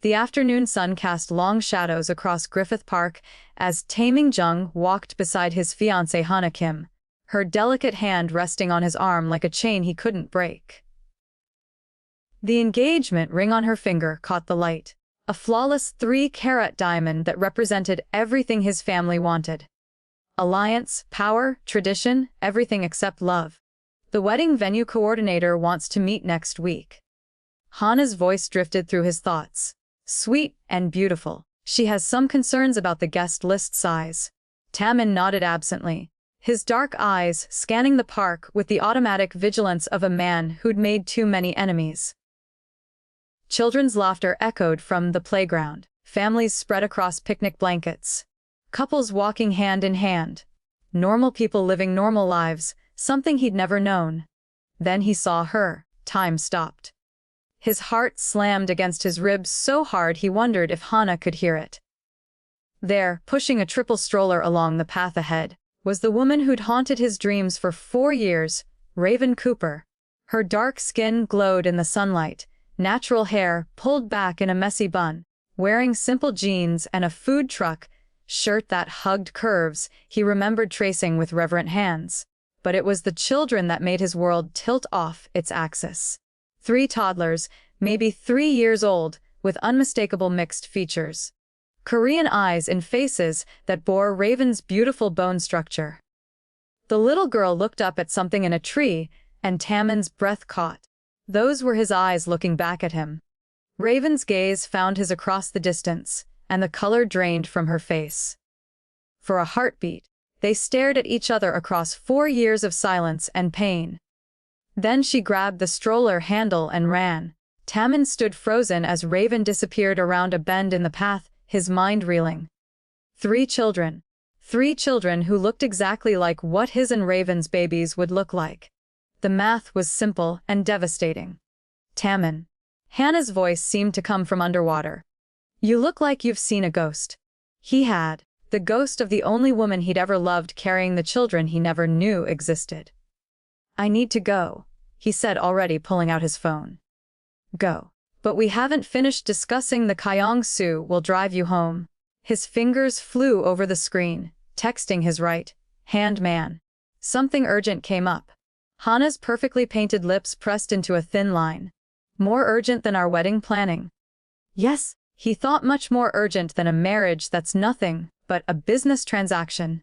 The afternoon sun cast long shadows across Griffith Park as Tae Jung walked beside his fiancée Hana Kim, her delicate hand resting on his arm like a chain he couldn't break. The engagement ring on her finger caught the light, a flawless 3-carat diamond that represented everything his family wanted. Alliance, power, tradition, everything except love. The wedding venue coordinator wants to meet next week. Hana's voice drifted through his thoughts. Sweet and beautiful. She has some concerns about the guest list size. Taemin nodded absently, his dark eyes scanning the park with the automatic vigilance of a man who'd made too many enemies. Children's laughter echoed from the playground, families spread across picnic blankets. Couples walking hand in hand. Normal people living normal lives, something he'd never known. Then he saw her. Time stopped. His heart slammed against his ribs so hard he wondered if Hana could hear it. There, pushing a triple stroller along the path ahead, was the woman who'd haunted his dreams for 4 years, Raven Cooper. Her dark skin glowed in the sunlight, natural hair pulled back in a messy bun, wearing simple jeans and a food truck shirt that hugged curves he remembered tracing with reverent hands. But it was the children that made his world tilt off its axis. 3 toddlers, maybe 3 years old, with unmistakable mixed features. Korean eyes in faces that bore Raven's beautiful bone structure. The little girl looked up at something in a tree, and Taemin's breath caught. Those were his eyes looking back at him. Raven's gaze found his across the distance, and the color drained from her face. For a heartbeat, they stared at each other across 4 years of silence and pain. Then she grabbed the stroller handle and ran. Taemin stood frozen as Raven disappeared around a bend in the path, his mind reeling. 3 children. 3 children who looked exactly like what his and Raven's babies would look like. The math was simple and devastating. Taemin. Hana's voice seemed to come from underwater. You look like you've seen a ghost. He had. The ghost of the only woman he'd ever loved carrying the children he never knew existed. I need to go, he said, already pulling out his phone. Go. But we haven't finished discussing the Kyong-soo will drive you home. His fingers flew over the screen, texting his right-hand man. Something urgent came up. Hana's perfectly painted lips pressed into a thin line. More urgent than our wedding planning. Yes, he thought, much more urgent than a marriage that's nothing but a business transaction.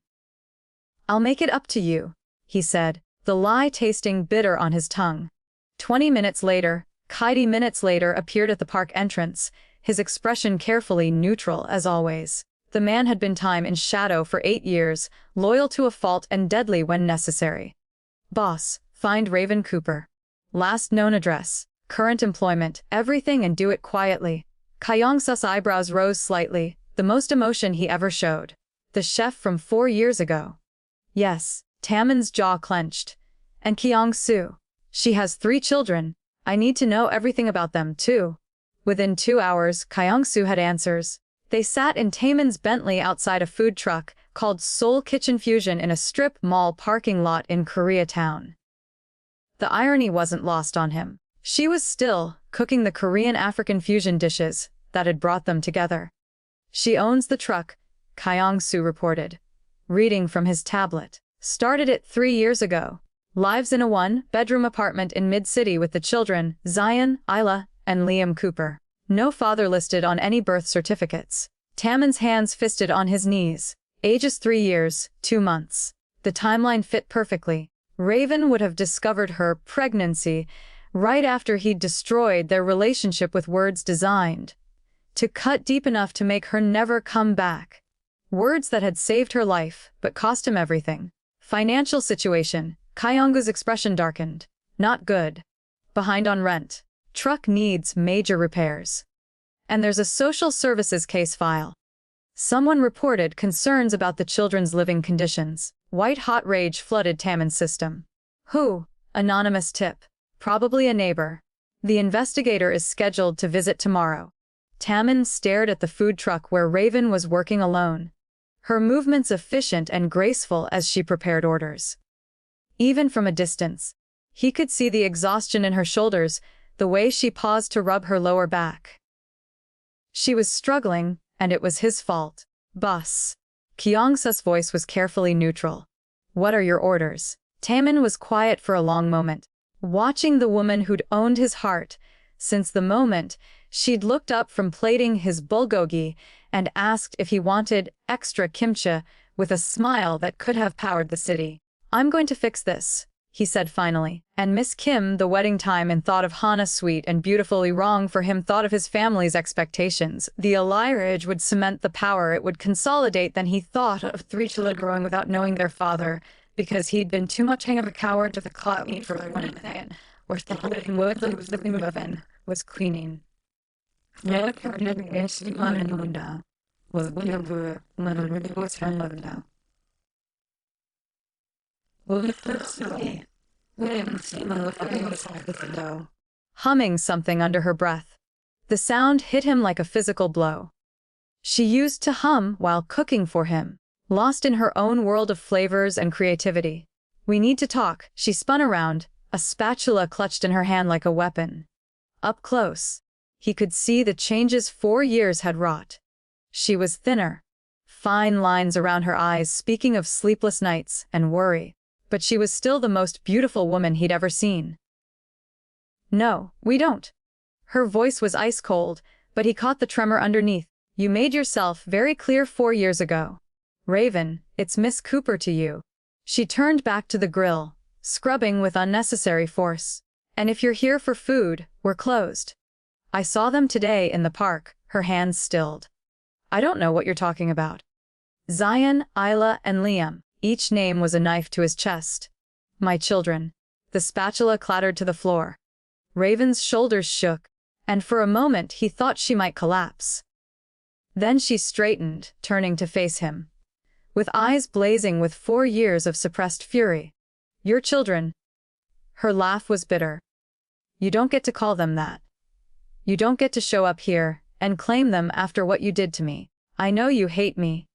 I'll make it up to you, he said, the lie tasting bitter on his tongue. 20 minutes later, appeared at the park entrance, his expression carefully neutral as always. The man had been time in shadow for 8 years, loyal to a fault and deadly when necessary. Boss, find Raven Cooper. Last known address, current employment, everything, and do it quietly. Kyong-su's eyebrows rose slightly, the most emotion he ever showed. The chef from 4 years ago. Yes, Taemin's jaw clenched. And Kyong-soo. She has 3 children. I need to know everything about them, too. Within 2 hours, Kyong-soo had answers. They sat in Taemin's Bentley outside a food truck called Seoul Kitchen Fusion in a strip mall parking lot in Koreatown. The irony wasn't lost on him. She was still cooking the Korean-African fusion dishes that had brought them together. She owns the truck, Kyong-soo reported, reading from his tablet. Started it 3 years ago. Lives in a 1-bedroom apartment in mid-city with the children, Zion, Isla, and Liam Cooper. No father listed on any birth certificates. Taemin's hands fisted on his knees. Ages 3 years, 2 months. The timeline fit perfectly. Raven would have discovered her pregnancy right after he'd destroyed their relationship with words designed to cut deep enough to make her never come back. Words that had saved her life, but cost him everything. Financial situation. Kyong-soo's expression darkened. Not good. Behind on rent. Truck needs major repairs. And there's a social services case file. Someone reported concerns about the children's living conditions. White-hot rage flooded Taemin's system. Who? Anonymous tip. Probably a neighbor. The investigator is scheduled to visit tomorrow. Taemin stared at the food truck where Raven was working alone. Her movements efficient and graceful as she prepared orders. Even from a distance, he could see the exhaustion in her shoulders, the way she paused to rub her lower back. She was struggling, and it was his fault. Boss. Kyongsa's voice was carefully neutral. What are your orders? Taemin was quiet for a long moment, watching the woman who'd owned his heart since the moment she'd looked up from plating his bulgogi and asked if he wanted extra kimchi with a smile that could have powered the city. I'm going to fix this, he said finally. And Miss Kim, the wedding time and thought of Hana sweet and beautifully wrong for him, thought of his family's expectations. The alliage would cement the power, it would consolidate. Then he thought of three children growing without knowing their father, because he'd been too much hang of a coward to the clout meat for one thing, or was cleaning. Humming something under her breath. The sound hit him like a physical blow. She used to hum while cooking for him, lost in her own world of flavors and creativity. We need to talk. She spun around, a spatula clutched in her hand like a weapon. Up close, he could see the changes 4 years had wrought. She was thinner, fine lines around her eyes speaking of sleepless nights and worry, but she was still the most beautiful woman he'd ever seen. No, we don't. Her voice was ice cold, but he caught the tremor underneath. You made yourself very clear 4 years ago. Raven, it's Miss Cooper to you. She turned back to the grill, scrubbing with unnecessary force. And if you're here for food, we're closed. I saw them today in the park, her hands stilled. I don't know what you're talking about. Zion, Isla, and Liam, each name was a knife to his chest. My children. The spatula clattered to the floor. Raven's shoulders shook, and for a moment he thought she might collapse. Then she straightened, turning to face him, with eyes blazing with 4 years of suppressed fury. Your children. Her laugh was bitter. You don't get to call them that. You don't get to show up here and claim them after what you did to me. I know you hate me.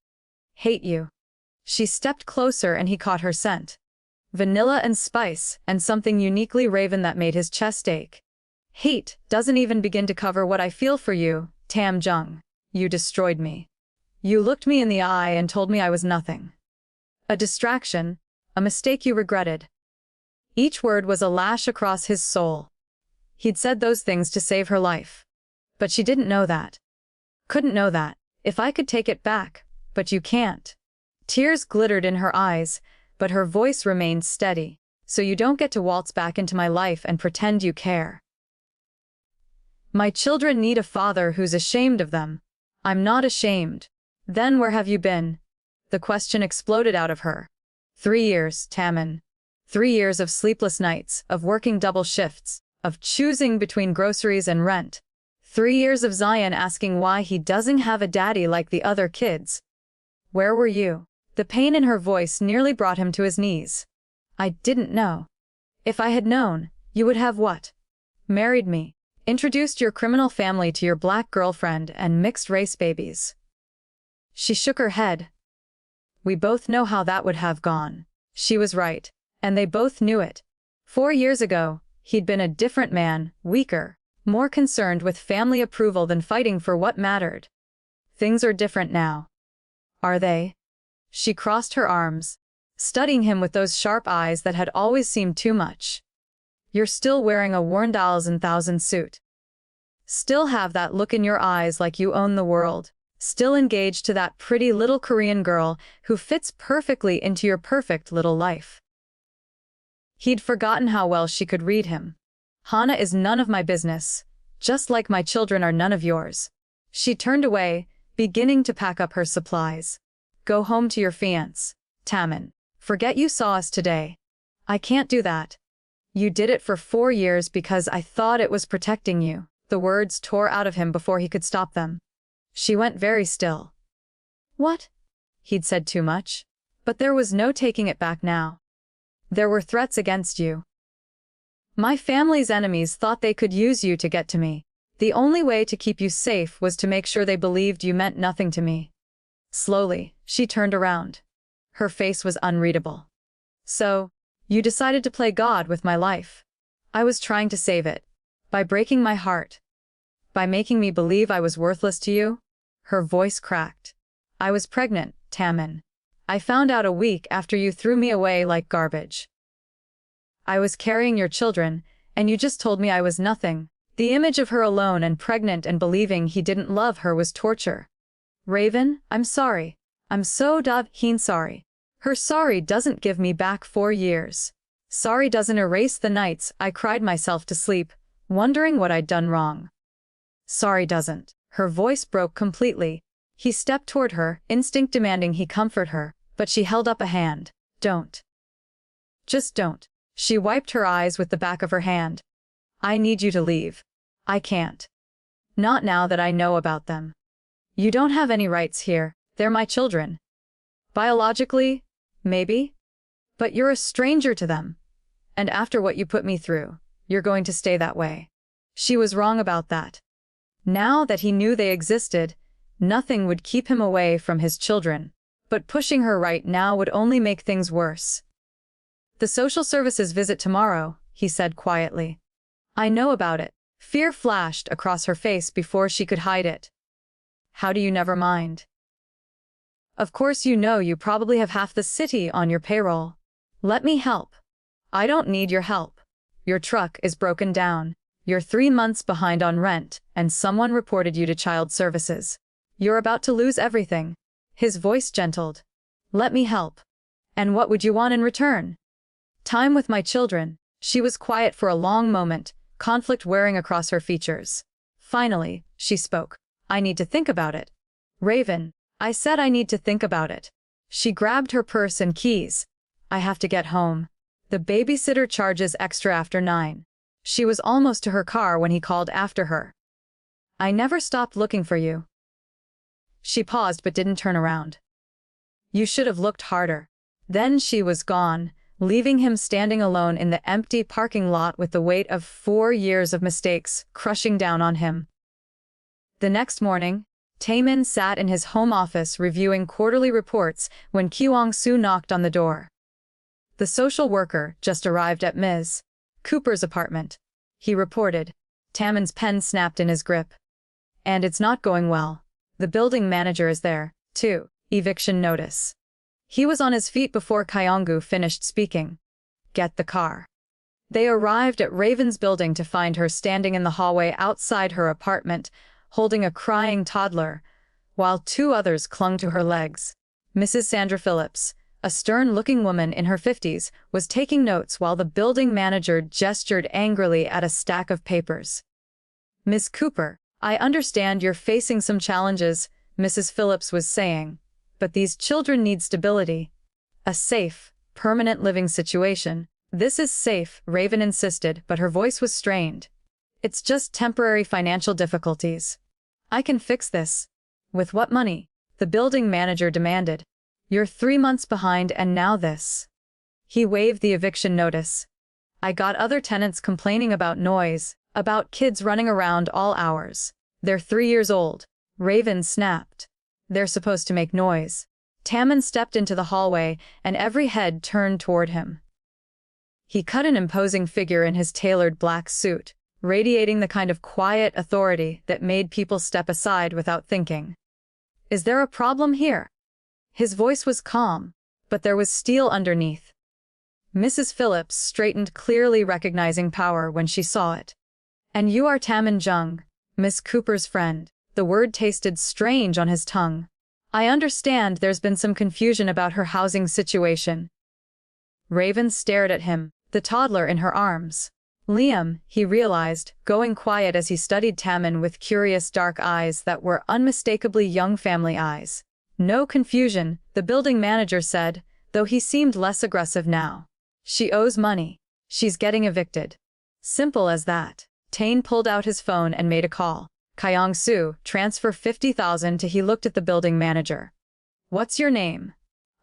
Hate you. She stepped closer and he caught her scent. Vanilla and spice, and something uniquely Raven that made his chest ache. Hate doesn't even begin to cover what I feel for you, Tam Jung. You destroyed me. You looked me in the eye and told me I was nothing. A distraction, a mistake you regretted. Each word was a lash across his soul. He'd said those things to save her life. But she didn't know that. Couldn't know that. If I could take it back, but you can't. Tears glittered in her eyes, but her voice remained steady. So you don't get to waltz back into my life and pretend you care. My children need a father who's ashamed of them. I'm not ashamed. Then where have you been? The question exploded out of her. 3 years, Taemin. 3 years of sleepless nights, of working double shifts, of choosing between groceries and rent. 3 years of Zion asking why he doesn't have a daddy like the other kids. Where were you? The pain in her voice nearly brought him to his knees. I didn't know. If I had known, you would have what? Married me. Introduced your criminal family to your black girlfriend and mixed-race babies. She shook her head. We both know how that would have gone. She was right, and they both knew it. 4 years ago, he'd been a different man, weaker, more concerned with family approval than fighting for what mattered. Things are different now. Are they? She crossed her arms, studying him with those sharp eyes that had always seemed too much. You're still wearing a worn dolls and thousand suit. Still have that look in your eyes like you own the world. Still engaged to that pretty little Korean girl who fits perfectly into your perfect little life. He'd forgotten how well she could read him. Hana is none of my business, just like my children are none of yours. She turned away, beginning to pack up her supplies. Go home to your fiancé, Taemin. Forget you saw us today. I can't do that. You did it for 4 years because I thought it was protecting you. The words tore out of him before he could stop them. She went very still. What? He'd said too much. But there was no taking it back now. There were threats against you. My family's enemies thought they could use you to get to me. The only way to keep you safe was to make sure they believed you meant nothing to me. Slowly, she turned around. Her face was unreadable. So, you decided to play God with my life. I was trying to save it. By breaking my heart. By making me believe I was worthless to you? Her voice cracked. I was pregnant, Tammin. I found out a week after you threw me away like garbage. I was carrying your children, and you just told me I was nothing. The image of her alone and pregnant and believing he didn't love her was torture. Raven, I'm sorry. I'm so sorry. Her sorry doesn't give me back 4 years. Sorry doesn't erase the nights I cried myself to sleep, wondering what I'd done wrong. Sorry doesn't. Her voice broke completely. He stepped toward her, instinct demanding he comfort her, but she held up a hand. Don't. Just don't. She wiped her eyes with the back of her hand. I need you to leave. I can't. Not now that I know about them. You don't have any rights here, they're my children. Biologically, maybe? But you're a stranger to them. And after what you put me through, you're going to stay that way. She was wrong about that. Now that he knew they existed, nothing would keep him away from his children. But pushing her right now would only make things worse. The social services visit tomorrow, he said quietly. I know about it. Fear flashed across her face before she could hide it. How do you never mind? Of course you know you probably have half the city on your payroll. Let me help. I don't need your help. Your truck is broken down. You're 3 months behind on rent, and someone reported you to child services. You're about to lose everything. His voice gentled. Let me help. And what would you want in return? Time with my children. She was quiet for a long moment, conflict wearing across her features. Finally, she spoke. I need to think about it. Raven, I said I need to think about it. She grabbed her purse and keys. I have to get home. The babysitter charges extra after 9. She was almost to her car when he called after her. I never stopped looking for you. She paused but didn't turn around. You should have looked harder. Then she was gone, leaving him standing alone in the empty parking lot with the weight of 4 years of mistakes crushing down on him. The next morning, Taemin sat in his home office reviewing quarterly reports when Kyung-soo knocked on the door. The social worker just arrived at Ms. Cooper's apartment. He reported. Taemin's pen snapped in his grip. And it's not going well. The building manager is there, too. Eviction notice. He was on his feet before Kyung-gu finished speaking. Get the car. They arrived at Raven's building to find her standing in the hallway outside her apartment, holding a crying toddler, while 2 others clung to her legs. Mrs. Sandra Phillips, a stern-looking woman in her 50s, was taking notes while the building manager gestured angrily at a stack of papers. Ms. Cooper, I understand you're facing some challenges, Mrs. Phillips was saying, but these children need stability. A safe, permanent living situation. This is safe, Raven insisted, but her voice was strained. It's just temporary financial difficulties. I can fix this. With what money? The building manager demanded. You're 3 months behind and now this. He waved the eviction notice. I got other tenants complaining about noise, about kids running around all hours. They're 3 years old. Raven snapped. They're supposed to make noise. Taemin stepped into the hallway and every head turned toward him. He cut an imposing figure in his tailored black suit, radiating the kind of quiet authority that made people step aside without thinking. Is there a problem here? His voice was calm, but there was steel underneath. Mrs. Phillips straightened, clearly recognizing power when she saw it. And you are Taemin Jung, Miss Cooper's friend. The word tasted strange on his tongue. I understand there's been some confusion about her housing situation. Raven stared at him, the toddler in her arms. Liam, he realized, going quiet as he studied Taemin with curious dark eyes that were unmistakably young family eyes. No confusion, the building manager said, though he seemed less aggressive now. She owes money. She's getting evicted. Simple as that. Taemin pulled out his phone and made a call. Kyung-soo, transfer 50,000 to. He looked at the building manager. What's your name?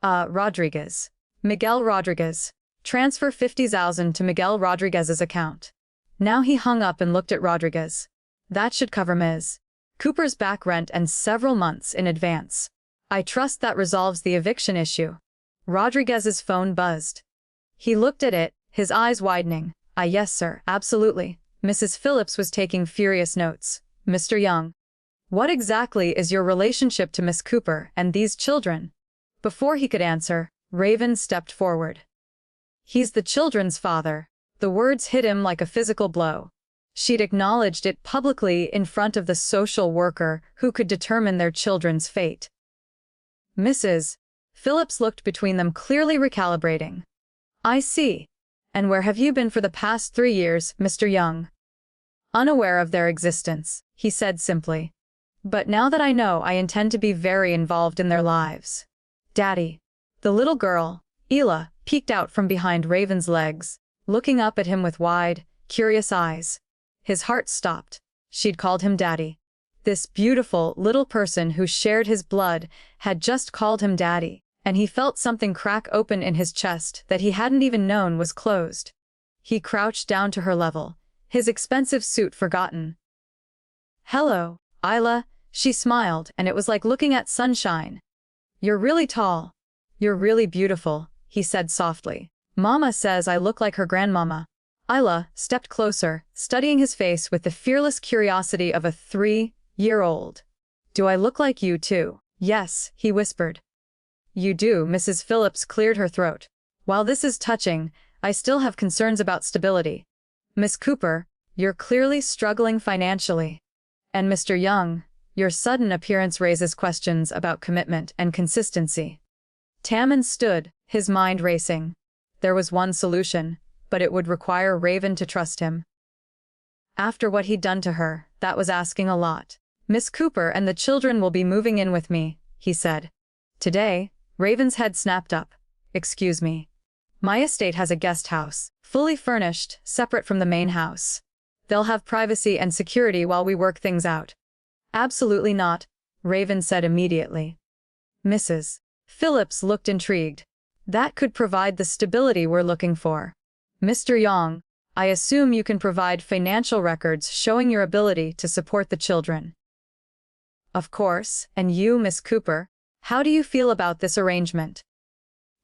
Rodriguez. Miguel Rodriguez. Transfer 50,000 to Miguel Rodriguez's account. Now he hung up and looked at Rodriguez. That should cover Ms. Cooper's back rent and several months in advance. I trust that resolves the eviction issue. Rodriguez's phone buzzed. He looked at it, his eyes widening. Yes sir, absolutely. Mrs. Phillips was taking furious notes. Mr. Young, what exactly is your relationship to Miss Cooper and these children? Before he could answer, Raven stepped forward. He's the children's father. The words hit him like a physical blow. She'd acknowledged it publicly in front of the social worker who could determine their children's fate. Mrs. Phillips looked between them, clearly recalibrating. I see. And where have you been for the past 3 years, Mr. Young? Unaware of their existence, he said simply. But now that I know, I intend to be very involved in their lives. Daddy. The little girl, Ela, peeked out from behind Raven's legs, looking up at him with wide, curious eyes. His heart stopped. She'd called him Daddy. This beautiful little person who shared his blood had just called him Daddy, and he felt something crack open in his chest that he hadn't even known was closed. He crouched down to her level, his expensive suit forgotten. Hello, Ela, she smiled, and it was like looking at sunshine. You're really tall. You're really beautiful, he said softly. Mama says I look like her grandmama. Ela stepped closer, studying his face with the fearless curiosity of a 3-year-old. Do I look like you too? Yes, he whispered. You do. Mrs. Phillips cleared her throat. While this is touching, I still have concerns about stability. Miss Cooper, you're clearly struggling financially. And Mr. Young, your sudden appearance raises questions about commitment and consistency. Tammin stood, his mind racing. There was one solution, but it would require Raven to trust him. After what he'd done to her, that was asking a lot. Miss Cooper and the children will be moving in with me, he said. Today, Raven's head snapped up. Excuse me. My estate has a guest house, fully furnished, separate from the main house. They'll have privacy and security while we work things out. Absolutely not, Raven said immediately. Mrs. Phillips looked intrigued. That could provide the stability we're looking for. Mr. Young, I assume you can provide financial records showing your ability to support the children. Of course, and you, Miss Cooper, how do you feel about this arrangement?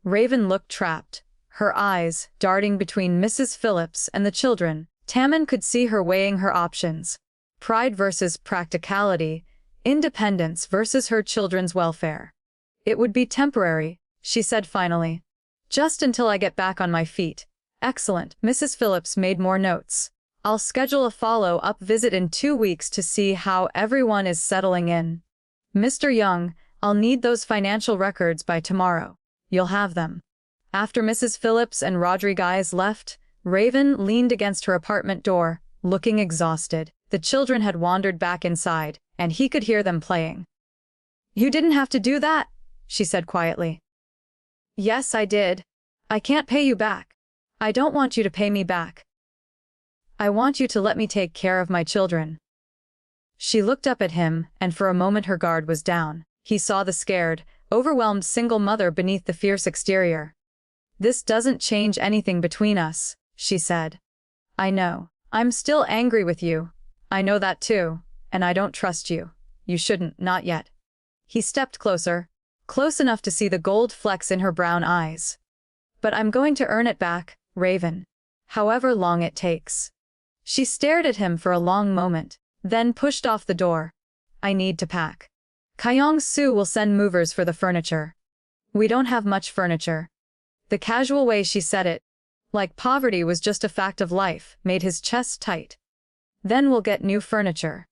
Raven looked trapped, her eyes darting between Mrs. Phillips and the children. Tammin could see her weighing her options. Pride versus practicality, independence versus her children's welfare. It would be temporary, she said finally. Just until I get back on my feet. Excellent. Mrs. Phillips made more notes. I'll schedule a follow-up visit in 2 weeks to see how everyone is settling in. Mr. Young, I'll need those financial records by tomorrow. You'll have them. After Mrs. Phillips and Rodriguez left, Raven leaned against her apartment door, looking exhausted. The children had wandered back inside, and he could hear them playing. You didn't have to do that, she said quietly. Yes, I did. I can't pay you back. I don't want you to pay me back. I want you to let me take care of my children. She looked up at him, and for a moment her guard was down. He saw the scared, overwhelmed single mother beneath the fierce exterior. This doesn't change anything between us, she said. I know. I'm still angry with you. I know that too, and I don't trust you. You shouldn't, not yet. He stepped closer, close enough to see the gold flecks in her brown eyes. But I'm going to earn it back, Raven. However long it takes. She stared at him for a long moment, then pushed off the door. I need to pack. Kyong Soo will send movers for the furniture. We don't have much furniture. The casual way she said it, like poverty was just a fact of life, made his chest tight. Then we'll get new furniture.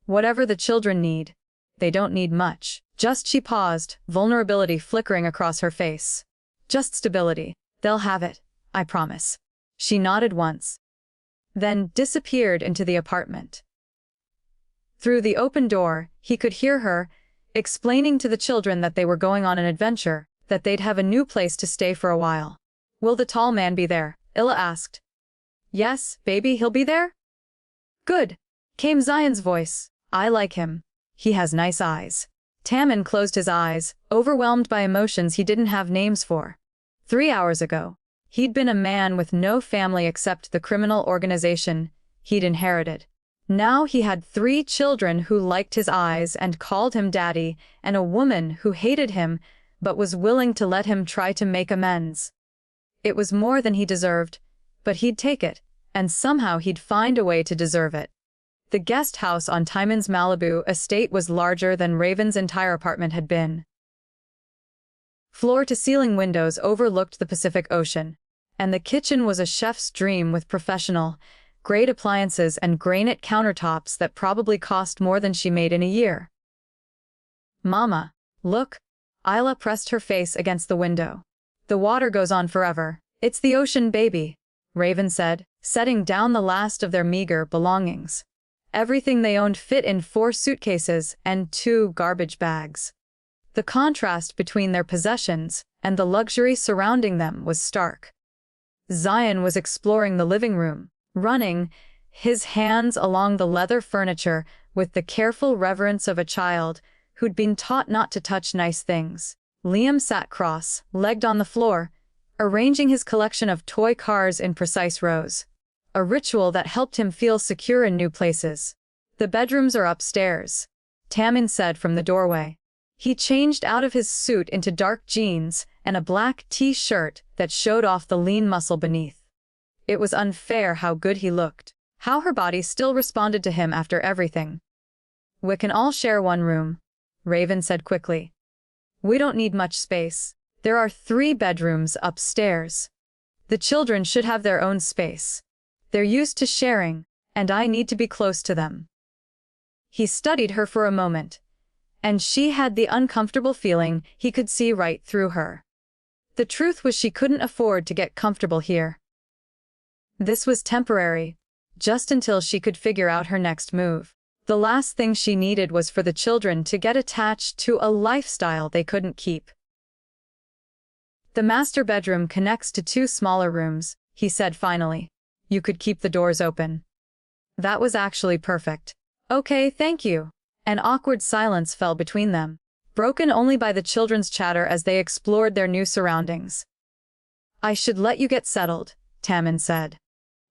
Whatever the children need. They don't need much. Just she paused, vulnerability flickering across her face. Just stability. They'll have it, I promise. She nodded once. Then disappeared into the apartment. Through the open door, he could hear her, explaining to the children that they were going on an adventure, that they'd have a new place to stay for a while. Will the tall man be there? Ella asked. Yes, baby, he'll be there? Good, came Zion's voice. I like him. He has nice eyes. Tammin closed his eyes, overwhelmed by emotions he didn't have names for. 3 hours ago, he'd been a man with no family except the criminal organization he'd inherited. Now he had 3 children who liked his eyes and called him daddy, and a woman who hated him but was willing to let him try to make amends. It was more than he deserved, but he'd take it, and somehow he'd find a way to deserve it. The guest house on Timon's Malibu estate was larger than Raven's entire apartment had been. Floor-to-ceiling windows overlooked the Pacific Ocean, and the kitchen was a chef's dream with professional, grade appliances and granite countertops that probably cost more than she made in a year. "Mama, look." Isla pressed her face against the window. "The water goes on forever. It's the ocean, baby," Raven said, setting down the last of their meager belongings. Everything they owned fit in 4 suitcases and 2 garbage bags. The contrast between their possessions and the luxury surrounding them was stark. Zion was exploring the living room, running his hands along the leather furniture with the careful reverence of a child who'd been taught not to touch nice things. Liam sat cross-legged on the floor, arranging his collection of toy cars in precise rows, a ritual that helped him feel secure in new places. "The bedrooms are upstairs," Tammin said from the doorway. He changed out of his suit into dark jeans and a black t-shirt that showed off the lean muscle beneath. It was unfair how good he looked, how her body still responded to him after everything. "We can all share one room," Raven said quickly. "We don't need much space. There are 3 bedrooms upstairs. The children should have their own space. They're used to sharing, and I need to be close to them." He studied her for a moment, and she had the uncomfortable feeling he could see right through her. The truth was she couldn't afford to get comfortable here. This was temporary, just until she could figure out her next move. The last thing she needed was for the children to get attached to a lifestyle they couldn't keep. "The master bedroom connects to 2 smaller rooms," he said finally. "You could keep the doors open." That was actually perfect. "Okay, thank you." An awkward silence fell between them, broken only by the children's chatter as they explored their new surroundings. "I should let you get settled," Tammin said.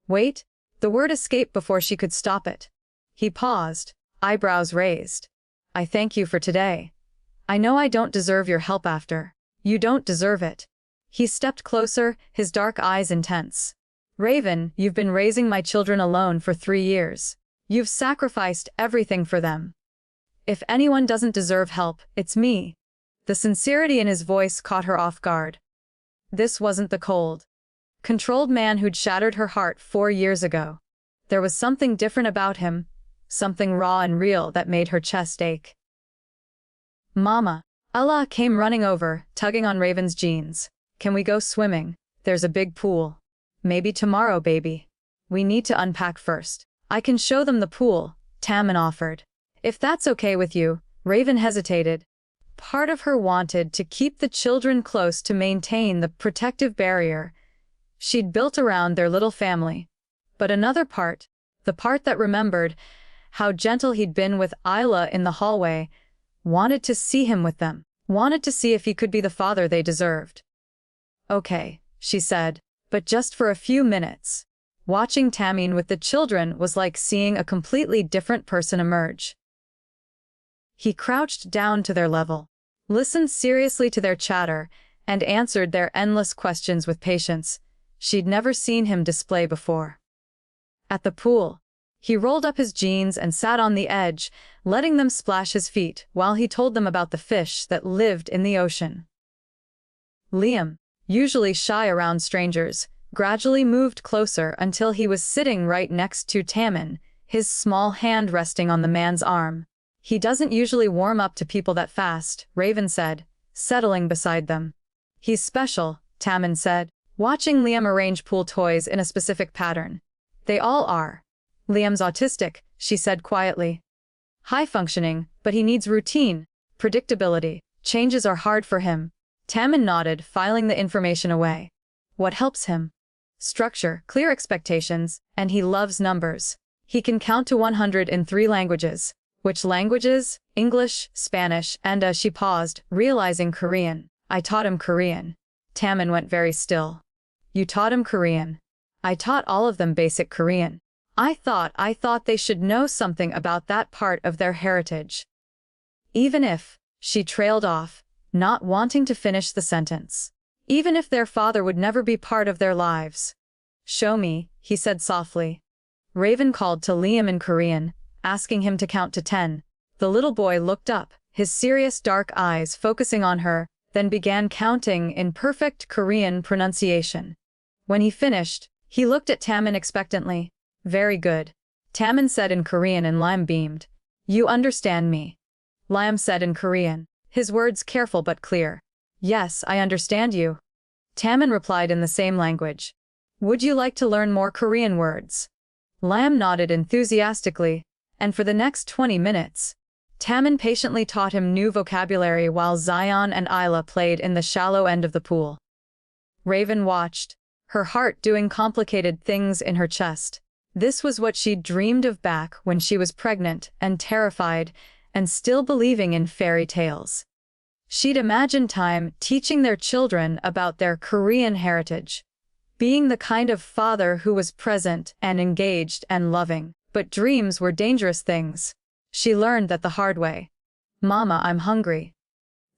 "Wait," the word escaped before she could stop it. He paused, eyebrows raised. "I thank you for today. I know I don't deserve your help after. You don't deserve it." He stepped closer, his dark eyes intense. "Raven, you've been raising my children alone for 3 years. You've sacrificed everything for them. If anyone doesn't deserve help, it's me." The sincerity in his voice caught her off guard. This wasn't the cold, controlled man who'd shattered her heart 4 years ago. There was something different about him, something raw and real that made her chest ache. "Mama." Ella came running over, tugging on Raven's jeans. "Can we go swimming? There's a big pool." "Maybe tomorrow, baby. We need to unpack first." "I can show them the pool," Tammin offered. "If that's okay with you." Raven hesitated. Part of her wanted to keep the children close to maintain the protective barrier she'd built around their little family. But another part, the part that remembered how gentle he'd been with Isla in the hallway, wanted to see him with them, wanted to see if he could be the father they deserved. "Okay," she said, "but just for a few minutes." Watching Tammin with the children was like seeing a completely different person emerge. He crouched down to their level, listened seriously to their chatter, and answered their endless questions with patience she'd never seen him display before. At the pool, he rolled up his jeans and sat on the edge, letting them splash his feet while he told them about the fish that lived in the ocean. Liam, usually shy around strangers, gradually moved closer until he was sitting right next to Tammin, his small hand resting on the man's arm. "He doesn't usually warm up to people that fast," Raven said, settling beside them. "He's special," Tammin said, watching Liam arrange pool toys in a specific pattern. "They all are." "Liam's autistic," she said quietly. "High-functioning, but he needs routine, predictability. Changes are hard for him." Tammin nodded, filing the information away. "What helps him?" "Structure, clear expectations, and he loves numbers. He can count to 100 in 3 languages. "Which languages?" "English, Spanish, and," she paused, realizing Korean. "I taught him Korean." Tammin went very still. "You taught him Korean?" "I taught all of them basic Korean. I thought they should know something about that part of their heritage." Even if, she trailed off, not wanting to finish the sentence. Even if their father would never be part of their lives. "Show me," he said softly. Raven called to Liam in Korean, asking him to count to 10. The little boy looked up, his serious dark eyes focusing on her, then began counting in perfect Korean pronunciation. When he finished, he looked at Taemin expectantly. Very good. Taemin said in Korean and Liam beamed. You understand me? Liam said in Korean, his words careful but clear. Yes, I understand you. Taemin replied in the same language. Would you like to learn more Korean words? Liam nodded enthusiastically, and for the next 20 minutes, Taemin patiently taught him new vocabulary while Zion and Isla played in the shallow end of the pool. Raven watched, her heart doing complicated things in her chest. This was what she'd dreamed of back when she was pregnant and terrified and still believing in fairy tales. She'd imagined time teaching their children about their Korean heritage, being the kind of father who was present and engaged and loving. But dreams were dangerous things. She learned that the hard way. Mama, I'm hungry.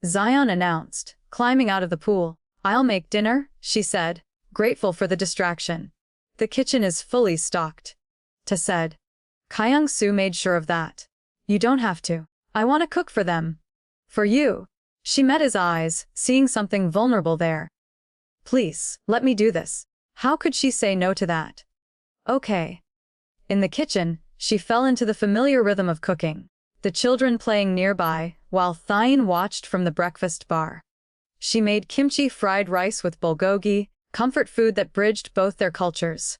Zion announced, climbing out of the pool. I'll make dinner, she said, grateful for the distraction. The kitchen is fully stocked. Ta said. Kyung-soo made sure of that. You don't have to. I want to cook for them. For you. She met his eyes, seeing something vulnerable there. Please, let me do this. How could she say no to that? Okay. In the kitchen, she fell into the familiar rhythm of cooking, the children playing nearby, while Thien watched from the breakfast bar. She made kimchi fried rice with bulgogi, comfort food that bridged both their cultures.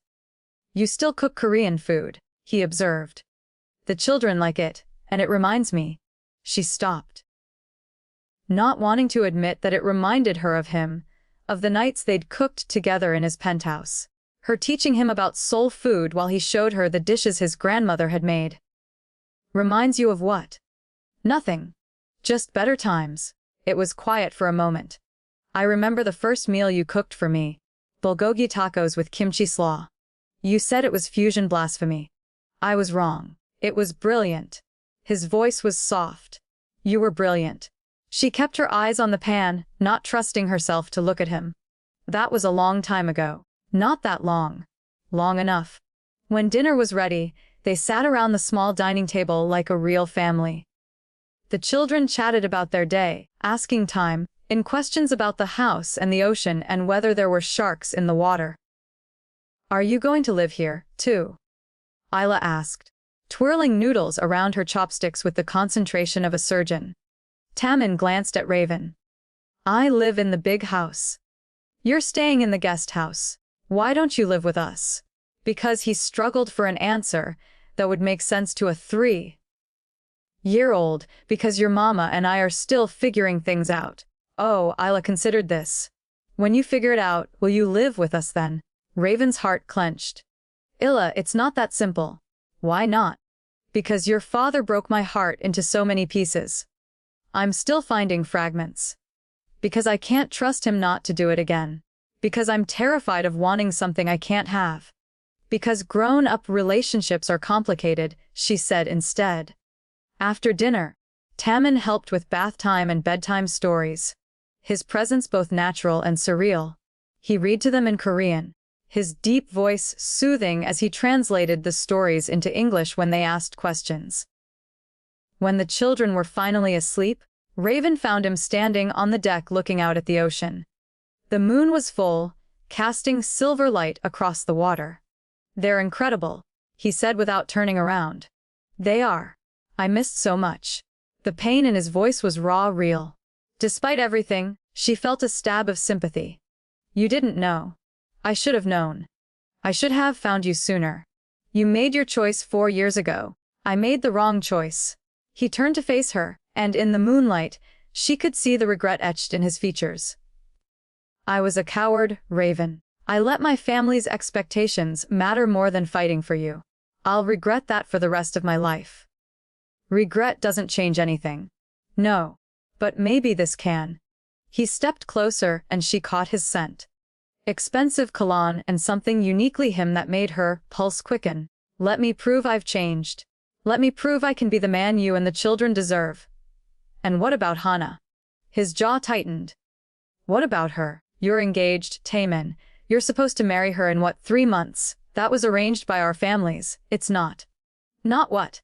You still cook Korean food, he observed. The children like it, and it reminds me. She stopped. Not wanting to admit that it reminded her of him, of the nights they'd cooked together in his penthouse. Her teaching him about soul food while he showed her the dishes his grandmother had made. Reminds you of what? Nothing. Just better times. It was quiet for a moment. I remember the first meal you cooked for me. Bulgogi tacos with kimchi slaw. You said it was fusion blasphemy. I was wrong. It was brilliant. His voice was soft. You were brilliant. She kept her eyes on the pan, not trusting herself to look at him. That was a long time ago. Not that long. Long enough. When dinner was ready, they sat around the small dining table like a real family. The children chatted about their day, asking time, in questions about the house and the ocean and whether there were sharks in the water. Are you going to live here, too? Isla asked, twirling noodles around her chopsticks with the concentration of a surgeon. Taemin glanced at Raven. I live in the big house. You're staying in the guest house. Why don't you live with us? Because he struggled for an answer that would make sense to a 3-year-old, because your mama and I are still figuring things out. Oh, Isla considered this. When you figure it out, will you live with us then? Raven's heart clenched. Illa, it's not that simple. Why not? Because your father broke my heart into so many pieces. I'm still finding fragments. Because I can't trust him not to do it again. Because I'm terrified of wanting something I can't have. Because grown-up relationships are complicated, she said instead. After dinner, Taemin helped with bath time and bedtime stories. His presence both natural and surreal. He read to them in Korean, his deep voice soothing as he translated the stories into English when they asked questions. When the children were finally asleep, Raven found him standing on the deck looking out at the ocean. The moon was full, casting silver light across the water. They're incredible, he said without turning around. They are. I missed so much. The pain in his voice was raw, real. Despite everything, she felt a stab of sympathy. You didn't know. I should have known. I should have found you sooner. You made your choice 4 years ago. I made the wrong choice. He turned to face her, and in the moonlight, she could see the regret etched in his features. I was a coward, Raven. I let my family's expectations matter more than fighting for you. I'll regret that for the rest of my life. Regret doesn't change anything. No. But maybe this can. He stepped closer and she caught his scent. Expensive cologne and something uniquely him that made her pulse quicken. Let me prove I've changed. Let me prove I can be the man you and the children deserve. And what about Hana? His jaw tightened. What about her? You're engaged, Taemin. You're supposed to marry her in 3 months? That was arranged by our families. It's not. Not what?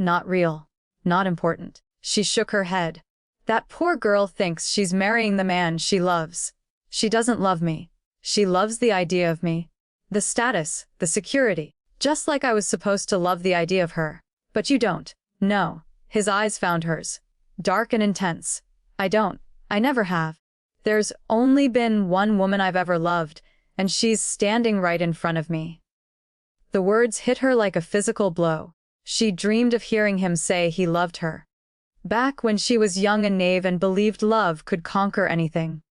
Not real. Not important. She shook her head. That poor girl thinks she's marrying the man she loves. She doesn't love me. She loves the idea of me. The status, the security. Just like I was supposed to love the idea of her. But you don't. No. His eyes found hers. Dark and intense. I don't. I never have. There's only been one woman I've ever loved, and she's standing right in front of me. The words hit her like a physical blow. She dreamed of hearing him say he loved her. Back when she was young and naive and believed love could conquer anything.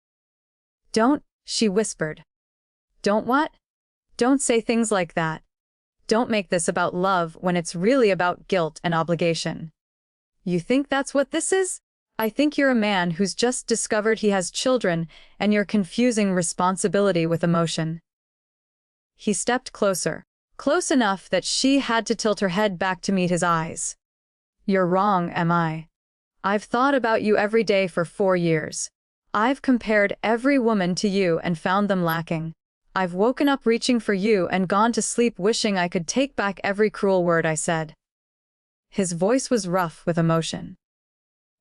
Don't, she whispered. Don't what? Don't say things like that. Don't make this about love when it's really about guilt and obligation. You think that's what this is? I think you're a man who's just discovered he has children and you're confusing responsibility with emotion. He stepped closer, close enough that she had to tilt her head back to meet his eyes. You're wrong, am I? I've thought about you every day for 4 years. I've compared every woman to you and found them lacking. I've woken up reaching for you and gone to sleep wishing I could take back every cruel word I said. His voice was rough with emotion.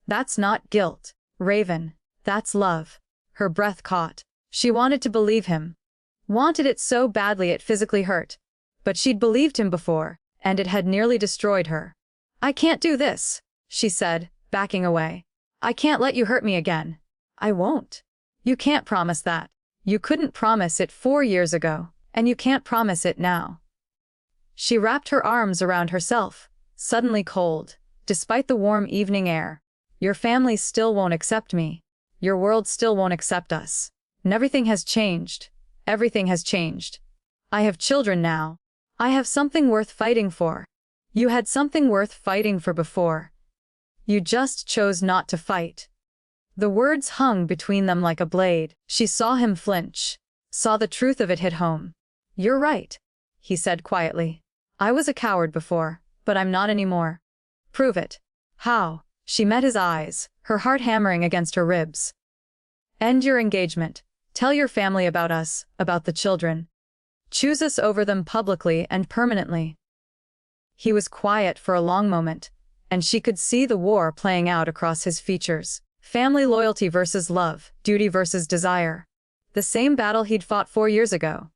That's not guilt, Raven. That's love. Her breath caught. She wanted to believe him. Wanted it so badly it physically hurt. But she'd believed him before, and it had nearly destroyed her. I can't do this, she said, backing away. I can't let you hurt me again. I won't. You can't promise that. You couldn't promise it 4 years ago, and you can't promise it now. She wrapped her arms around herself, suddenly cold, despite the warm evening air. Your family still won't accept me. Your world still won't accept us. And everything has changed. Everything has changed. I have children now. I have something worth fighting for. You had something worth fighting for before. You just chose not to fight. The words hung between them like a blade. She saw him flinch. Saw the truth of it hit home. You're right, he said quietly. I was a coward before, but I'm not anymore. Prove it. How? She met his eyes, her heart hammering against her ribs. End your engagement. Tell your family about us, about the children. Choose us over them publicly and permanently. He was quiet for a long moment, and she could see the war playing out across his features. Family loyalty versus love, duty versus desire. The same battle he'd fought 4 years ago.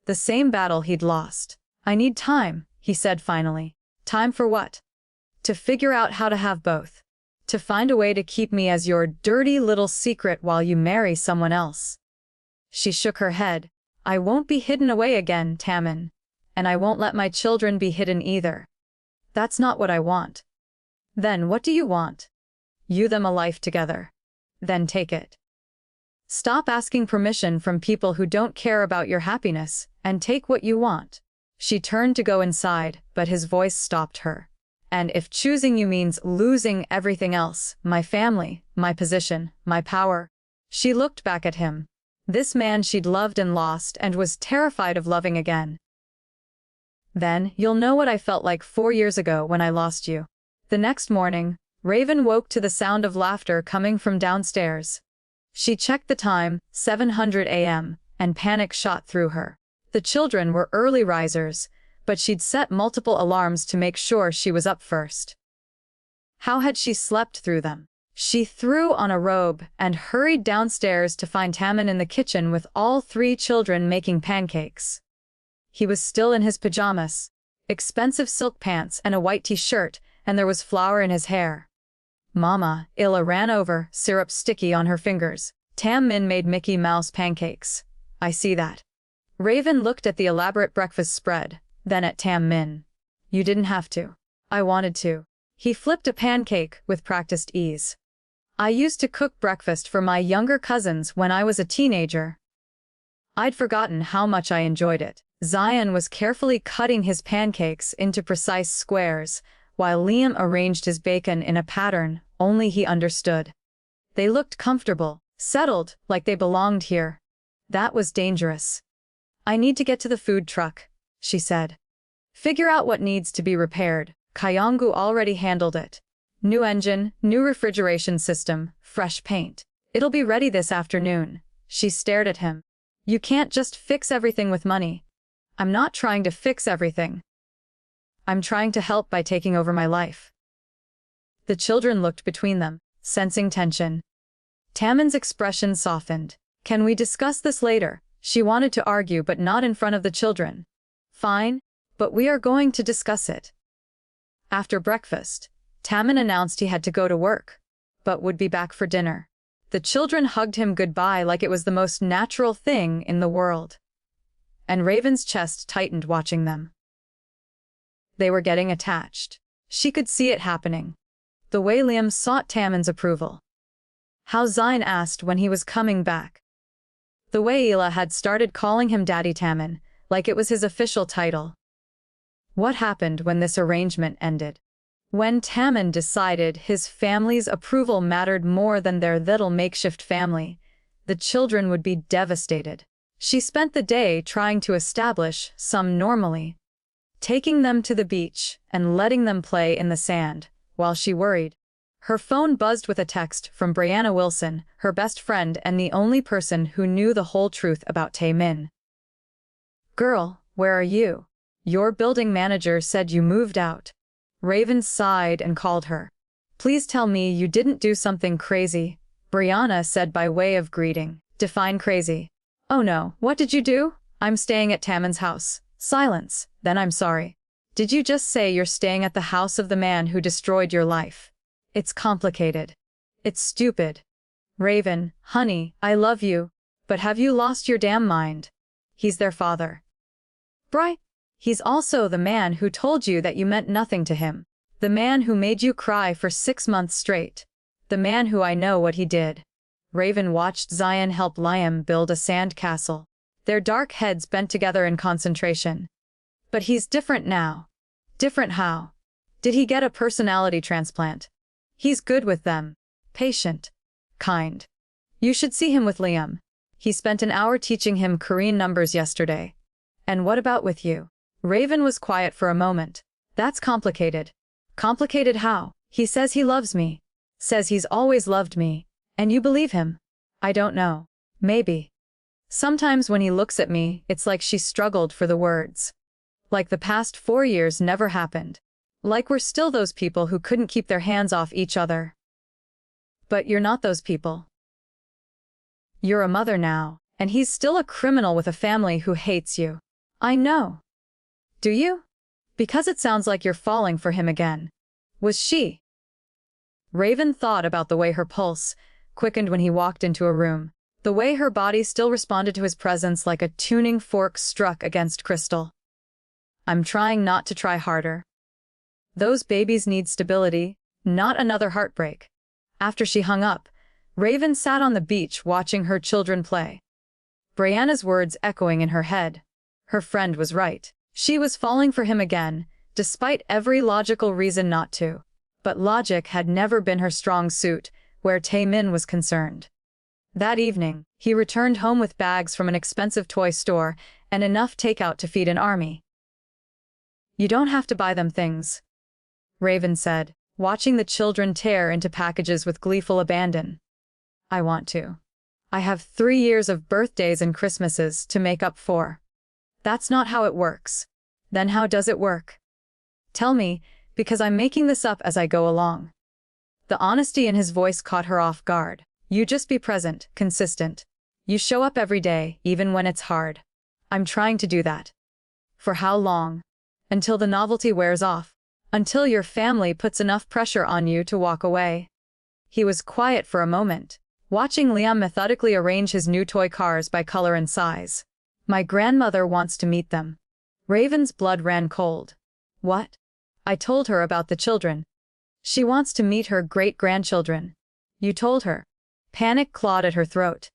The same battle he'd lost. I need time, he said finally. Time for what? To figure out how to have both. To find a way to keep me as your dirty little secret while you marry someone else. She shook her head. I won't be hidden away again, Tammin. And I won't let my children be hidden either. That's not what I want. Then what do you want? You them a life together. Then take it. Stop asking permission from people who don't care about your happiness, and take what you want. She turned to go inside, but his voice stopped her. And if choosing you means losing everything else, my family, my position, my power. She looked back at him. This man she'd loved and lost and was terrified of loving again. Then, you'll know what I felt like 4 years ago when I lost you. The next morning, Raven woke to the sound of laughter coming from downstairs. She checked the time, 7:00 a.m., and panic shot through her. The children were early risers, but she'd set multiple alarms to make sure she was up first. How had she slept through them? She threw on a robe and hurried downstairs to find Tammin in the kitchen with all 3 children making pancakes. He was still in his pajamas, expensive silk pants and a white t-shirt, and there was flour in his hair. Mama, Illa ran over, syrup sticky on her fingers. Tammin made Mickey Mouse pancakes. I see that. Raven looked at the elaborate breakfast spread, then at Tammin. You didn't have to. I wanted to. He flipped a pancake with practiced ease. I used to cook breakfast for my younger cousins when I was a teenager. I'd forgotten how much I enjoyed it. Zion was carefully cutting his pancakes into precise squares, while Liam arranged his bacon in a pattern only he understood. They looked comfortable, settled, like they belonged here. That was dangerous. I need to get to the food truck, she said. Figure out what needs to be repaired. Kayangu already handled it. New engine, new refrigeration system, fresh paint. It'll be ready this afternoon. She stared at him. You can't just fix everything with money. I'm not trying to fix everything. I'm trying to help by taking over my life. The children looked between them, sensing tension. Taman's expression softened. "Can we discuss this later?" She wanted to argue but not in front of the children. "Fine, but we are going to discuss it." After breakfast, Taman announced he had to go to work, but would be back for dinner. The children hugged him goodbye like it was the most natural thing in the world. And Raven's chest tightened watching them. They were getting attached. She could see it happening. The way Liam sought Taman's approval. How Zion asked when he was coming back. The way Ela had started calling him Daddy Taman, like it was his official title. What happened when this arrangement ended? When Taman decided his family's approval mattered more than their little makeshift family, the children would be devastated. She spent the day trying to establish some normally, taking them to the beach and letting them play in the sand, while she worried. Her phone buzzed with a text from Brianna Wilson, her best friend and the only person who knew the whole truth about Tae-min. "Girl, where are you? Your building manager said you moved out." Raven sighed and called her. "Please tell me you didn't do something crazy," Brianna said by way of greeting. Define crazy. "Oh no, what did you do?" "I'm staying at Taman's house." Silence. "Then I'm sorry. Did you just say you're staying at the house of the man who destroyed your life?" "It's complicated. It's stupid." Raven, "Honey, I love you, but have you lost your damn mind? He's their father. Bri. He's also the man who told you that you meant nothing to him. The man who made you cry for 6 months straight. The man who I know what he did." Raven watched Zion help Liam build a sand castle. Their dark heads bent together in concentration. "But he's different now." "Different how? Did he get a personality transplant?" "He's good with them. Patient. Kind. You should see him with Liam. He spent an hour teaching him Korean numbers yesterday." "And what about with you?" Raven was quiet for a moment. "That's complicated." "Complicated how?" "He says he loves me. Says he's always loved me. And you believe him?" "I don't know. Maybe. Sometimes when he looks at me, it's like she struggled for the words. Like the past 4 years never happened. Like we're still those people who couldn't keep their hands off each other." "But you're not those people. You're a mother now, and he's still a criminal with a family who hates you." "I know." "Do you? Because it sounds like you're falling for him again." "Was she?" Raven thought about the way her pulse quickened when he walked into a room, the way her body still responded to his presence like a tuning fork struck against crystal. "I'm trying not to try harder. Those babies need stability, not another heartbreak." After she hung up, Raven sat on the beach watching her children play. Brianna's words echoing in her head. Her friend was right. She was falling for him again, despite every logical reason not to. But logic had never been her strong suit, where Tae-min was concerned. That evening, he returned home with bags from an expensive toy store and enough takeout to feed an army. "You don't have to buy them things," Raven said, watching the children tear into packages with gleeful abandon. "I want to. I have 3 years of birthdays and Christmases to make up for." "That's not how it works." "Then how does it work?" "Tell me, because I'm making this up as I go along." The honesty in his voice caught her off guard. "You just be present, consistent. You show up every day, even when it's hard." "I'm trying to do that." "For how long?" "Until the novelty wears off. Until your family puts enough pressure on you to walk away." He was quiet for a moment, watching Liam methodically arrange his new toy cars by color and size. "My grandmother wants to meet them." Raven's blood ran cold. "What?" "I told her about the children. She wants to meet her great-grandchildren." "You told her?" Panic clawed at her throat.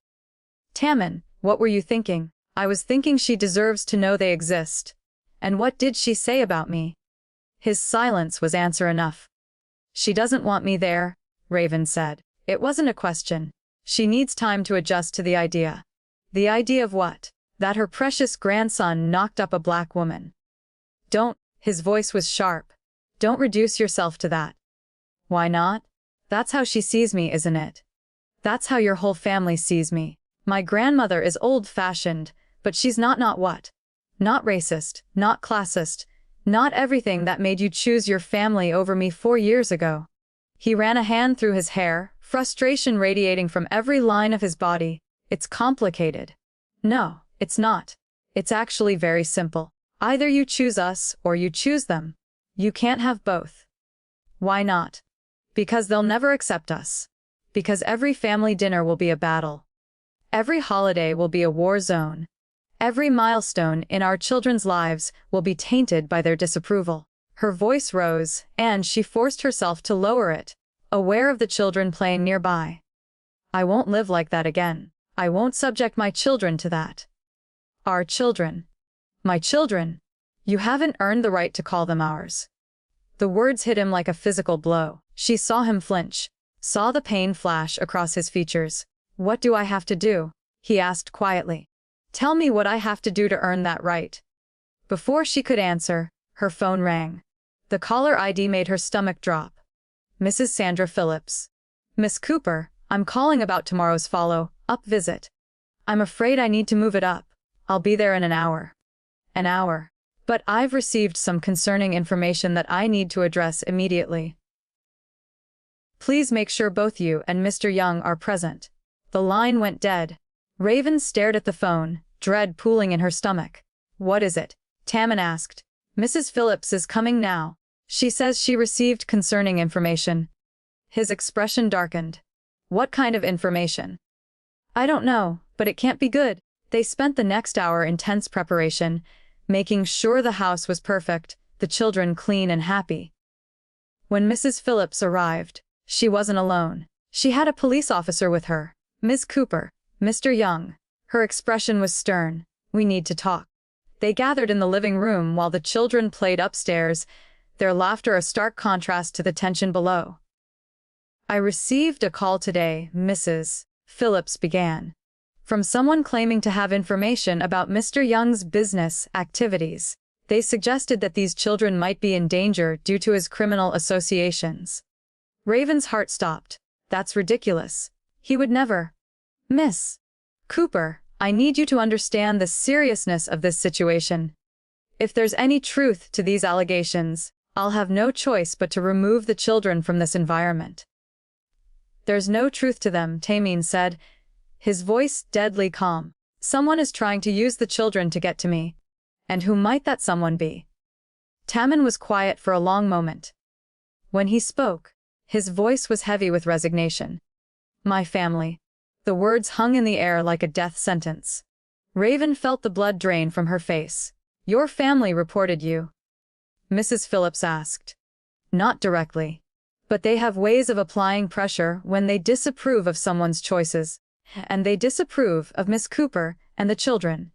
"Taman, what were you thinking?" "I was thinking she deserves to know they exist." "And what did she say about me?" His silence was answer enough. "She doesn't want me there," Raven said. It wasn't a question. She needs time to adjust to the idea. The idea of what? That her precious grandson knocked up a black woman. "Don't," his voice was sharp. "Don't reduce yourself to that." "Why not? That's how she sees me, isn't it? That's how your whole family sees me. My grandmother is old-fashioned, but she's not what? Not racist, not classist, not everything that made you choose your family over me 4 years ago." He ran a hand through his hair, frustration radiating from every line of his body. It's complicated. No, it's not. It's actually very simple. Either you choose us or you choose them. You can't have both. Why not? Because they'll never accept us. Because every family dinner will be a battle. Every holiday will be a war zone. Every milestone in our children's lives will be tainted by their disapproval. Her voice rose, and she forced herself to lower it, aware of the children playing nearby. I won't live like that again. I won't subject my children to that. Our children. My children. You haven't earned the right to call them ours. The words hit him like a physical blow. She saw him flinch, saw the pain flash across his features. What do I have to do? He asked quietly. Tell me what I have to do to earn that right. Before she could answer, her phone rang. The caller ID made her stomach drop. Mrs. Sandra Phillips. Miss Cooper, I'm calling about tomorrow's follow-up visit. I'm afraid I need to move it up. I'll be there in an hour. An hour. But I've received some concerning information that I need to address immediately. Please make sure both you and Mr. Young are present. The line went dead. Raven stared at the phone, dread pooling in her stomach. What is it? Tammin asked. Mrs. Phillips is coming now. She says she received concerning information. His expression darkened. What kind of information? I don't know, but it can't be good. They spent the next hour in tense preparation, making sure the house was perfect, the children clean and happy. When Mrs. Phillips arrived, she wasn't alone. She had a police officer with her. Ms. Cooper, Mr. Young. Her expression was stern. We need to talk. They gathered in the living room while the children played upstairs, their laughter a stark contrast to the tension below. I received a call today, Mrs. Phillips began, from someone claiming to have information about Mr. Young's business activities. They suggested that these children might be in danger due to his criminal associations. Raven's heart stopped. That's ridiculous. He would never. Miss Cooper, I need you to understand the seriousness of this situation. If there's any truth to these allegations, I'll have no choice but to remove the children from this environment. There's no truth to them, Tammin said, his voice deadly calm. Someone is trying to use the children to get to me. And who might that someone be? Tammin was quiet for a long moment. When he spoke, his voice was heavy with resignation. My family. The words hung in the air like a death sentence. Raven felt the blood drain from her face. Your family reported you? Mrs. Phillips asked. Not directly. But they have ways of applying pressure when they disapprove of someone's choices. And they disapprove of Miss Cooper and the children.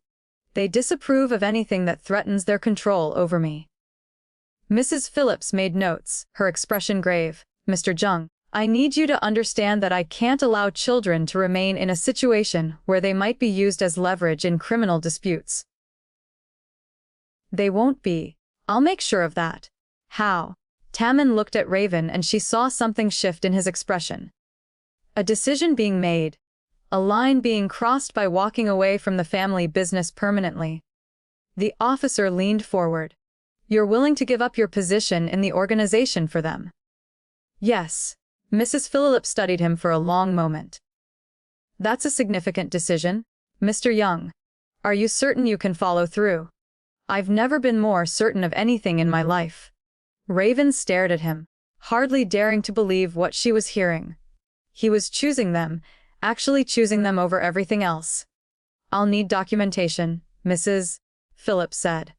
They disapprove of anything that threatens their control over me. Mrs. Phillips made notes, her expression grave. Mr. Jung, I need you to understand that I can't allow children to remain in a situation where they might be used as leverage in criminal disputes. They won't be. I'll make sure of that. How? Tammin looked at Raven and she saw something shift in his expression. A decision being made. A line being crossed by walking away from the family business permanently. The officer leaned forward. You're willing to give up your position in the organization for them? Yes. Mrs. Phillips studied him for a long moment. That's a significant decision, Mr. Young. Are you certain you can follow through? I've never been more certain of anything in my life. Raven stared at him, hardly daring to believe what she was hearing. He was choosing them, actually choosing them over everything else. I'll need documentation, Mrs. Phillips said.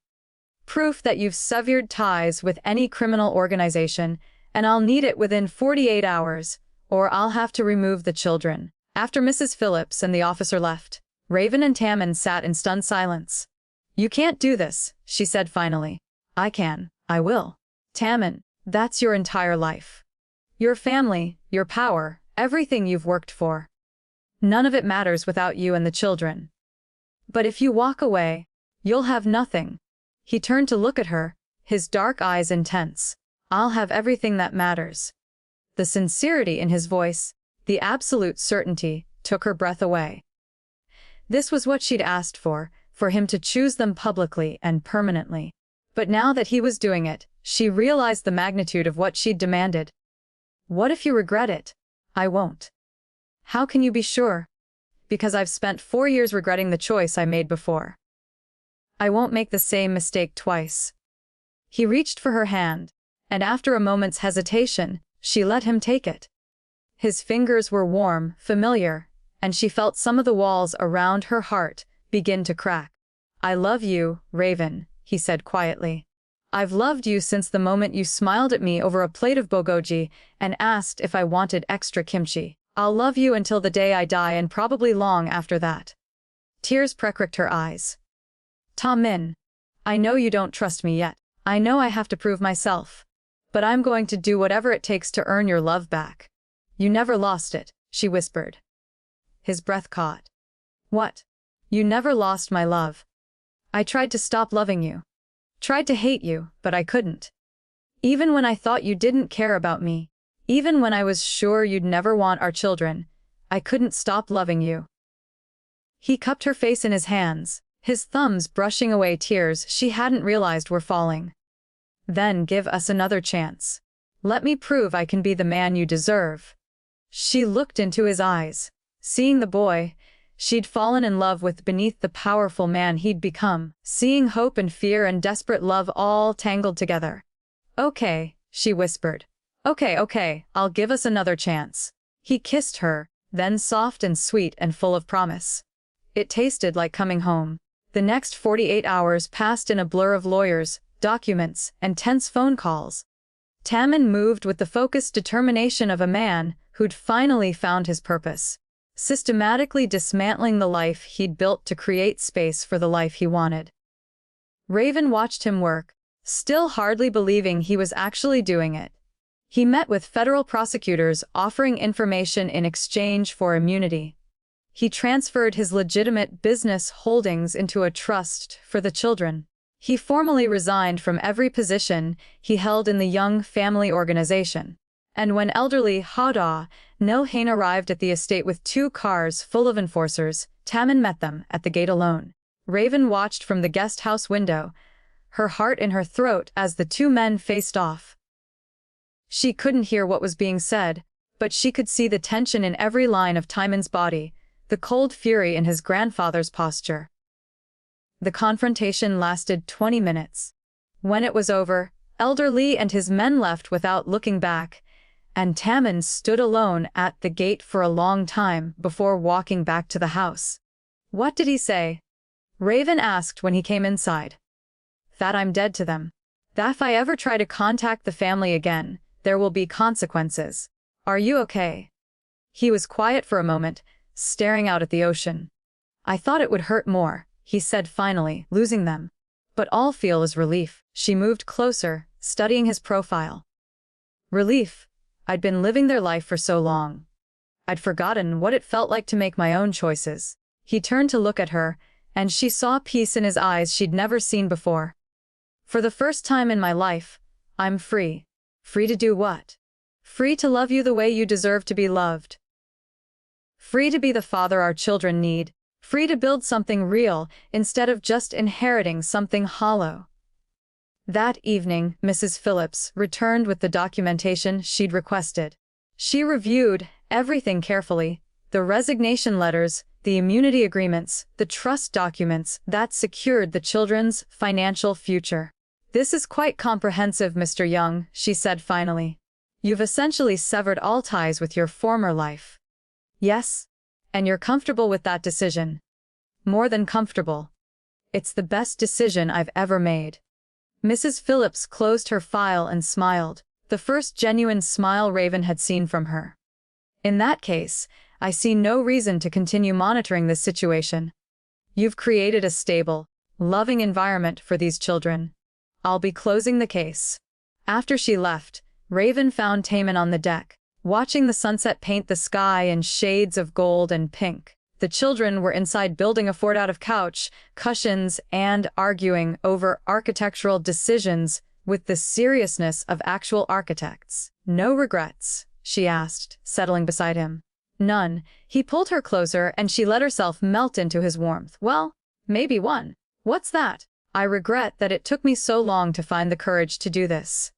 Proof that you've severed ties with any criminal organization, and I'll need it within 48 hours, or I'll have to remove the children. After Mrs. Phillips and the officer left, Raven and Tammin sat in stunned silence. You can't do this, she said finally. I can. I will. Tammin, that's your entire life. Your family, your power, everything you've worked for. None of it matters without you and the children. But if you walk away, you'll have nothing. He turned to look at her, his dark eyes intense. I'll have everything that matters. The sincerity in his voice, the absolute certainty, took her breath away. This was what she'd asked for him to choose them publicly and permanently. But now that he was doing it, she realized the magnitude of what she'd demanded. What if you regret it? I won't. How can you be sure? Because I've spent 4 years regretting the choice I made before. I won't make the same mistake twice. He reached for her hand, and after a moment's hesitation, she let him take it. His fingers were warm, familiar, and she felt some of the walls around her heart begin to crack. I love you, Raven, he said quietly. I've loved you since the moment you smiled at me over a plate of bulgogi and asked if I wanted extra kimchi. I'll love you until the day I die and probably long after that. Tears pricked her eyes. Ta-min, I know you don't trust me yet. I know I have to prove myself. But I'm going to do whatever it takes to earn your love back. You never lost it, she whispered. His breath caught. What? You never lost my love. I tried to stop loving you. Tried to hate you, but I couldn't. Even when I thought you didn't care about me, even when I was sure you'd never want our children, I couldn't stop loving you. He cupped her face in his hands, his thumbs brushing away tears she hadn't realized were falling. Then give us another chance. Let me prove I can be the man you deserve. She looked into his eyes, seeing the boy she'd fallen in love with beneath the powerful man he'd become, seeing hope and fear and desperate love all tangled together. Okay, she whispered. Okay, I'll give us another chance. He kissed her, then soft and sweet and full of promise. It tasted like coming home. The next 48 hours passed in a blur of lawyers, documents, and tense phone calls. Ta-min moved with the focused determination of a man who'd finally found his purpose, systematically dismantling the life he'd built to create space for the life he wanted. Raven watched him work, still hardly believing he was actually doing it. He met with federal prosecutors offering information in exchange for immunity. He transferred his legitimate business holdings into a trust for the children. He formally resigned from every position he held in the Young Family Organization. And when elderly Hada No-Hain arrived at the estate with 2 cars full of enforcers, Ta-min met them at the gate alone. Raven watched from the guest house window, her heart in her throat as the 2 men faced off. She couldn't hear what was being said, but she could see the tension in every line of Ta-min's body, the cold fury in his grandfather's posture. The confrontation lasted 20 minutes. When it was over, Elder Lee and his men left without looking back, and Ta-min stood alone at the gate for a long time before walking back to the house. What did he say? Raven asked when he came inside. That I'm dead to them. That if I ever try to contact the family again, there will be consequences. Are you okay? He was quiet for a moment, staring out at the ocean. I thought it would hurt more, he said finally, losing them. But all feel is relief. She moved closer, studying his profile. Relief. I'd been living their life for so long. I'd forgotten what it felt like to make my own choices. He turned to look at her, and she saw peace in his eyes she'd never seen before. For the first time in my life, I'm free. Free to do what? Free to love you the way you deserve to be loved. Free to be the father our children need. Free to build something real instead of just inheriting something hollow. That evening, Mrs. Phillips returned with the documentation she'd requested. She reviewed everything carefully, the resignation letters, the immunity agreements, the trust documents that secured the children's financial future. This is quite comprehensive, Mr. Young, she said finally. You've essentially severed all ties with your former life. Yes? And you're comfortable with that decision? More than comfortable. It's the best decision I've ever made. Mrs. Phillips closed her file and smiled, the first genuine smile Raven had seen from her. In that case, I see no reason to continue monitoring this situation. You've created a stable, loving environment for these children. I'll be closing the case. After she left, Raven found Ta-min on the deck, watching the sunset paint the sky in shades of gold and pink. The children were inside building a fort out of couch, cushions, and arguing over architectural decisions with the seriousness of actual architects. No regrets, she asked, settling beside him. None. He pulled her closer and she let herself melt into his warmth. Well, maybe one. What's that? I regret that it took me so long to find the courage to do this.